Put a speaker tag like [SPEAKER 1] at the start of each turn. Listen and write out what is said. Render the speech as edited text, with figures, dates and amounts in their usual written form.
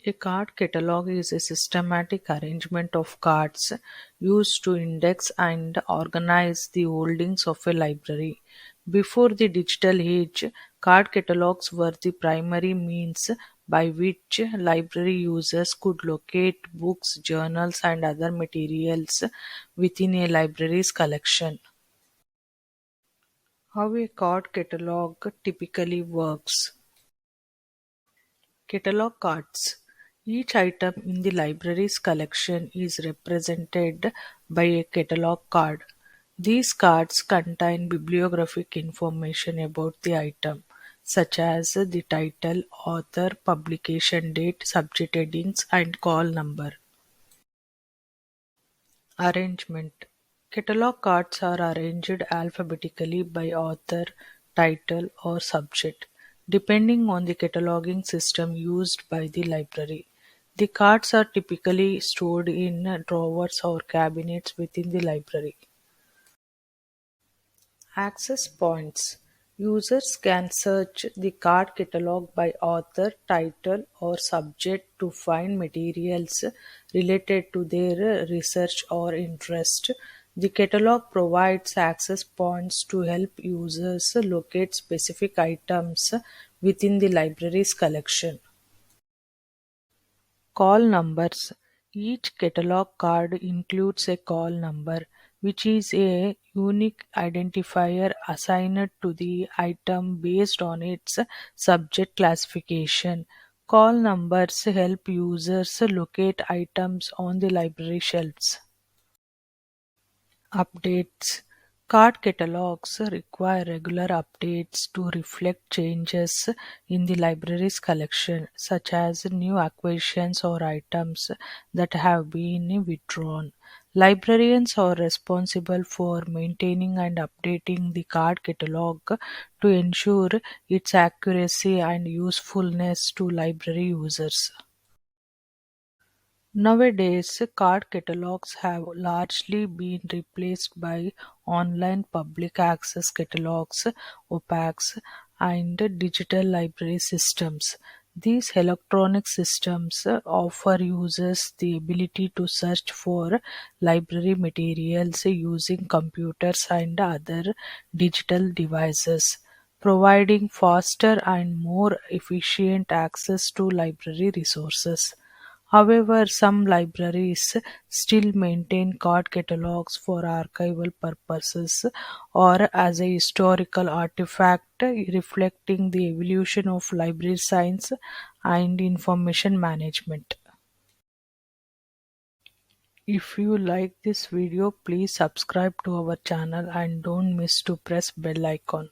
[SPEAKER 1] A card catalogue is a systematic arrangement of cards used to index and organize the holdings of a library. Before the digital age, card catalogues were the primary means by which library users could locate books, journals, and other materials within a library's collection. How a card catalogue typically works. Catalog cards: each item in the library's collection is represented by a catalog card. These cards contain bibliographic information about the item, such as the title, author, publication date, subject headings, and call number. Arrangement: Catalog cards are arranged alphabetically by author, title, or subject, depending on the cataloging system used by the library. The cards are typically stored in drawers or cabinets within the library. Access points: Users can search the card catalog by author, title, or subject to find materials related to their research or interest. The catalog provides access points to help users locate specific items within the library's collection. Call numbers: Each catalog card includes a call number, which is a unique identifier assigned to the item based on its subject classification. Call numbers help users locate items on the library shelves. Updates: Card catalogs require regular updates to reflect changes in the library's collection, such as new acquisitions or items that have been withdrawn. Librarians are responsible for maintaining and updating the card catalog to ensure its accuracy and usefulness to library users. Nowadays, card catalogs have largely been replaced by online public access catalogs, OPACs, and digital library systems. These electronic systems offer users the ability to search for library materials using computers and other digital devices, providing faster and more efficient access to library resources. However, some libraries still maintain card catalogs for archival purposes or as a historical artifact reflecting the evolution of library science and information management. If you like this video, please subscribe to our channel and don't miss to press bell icon.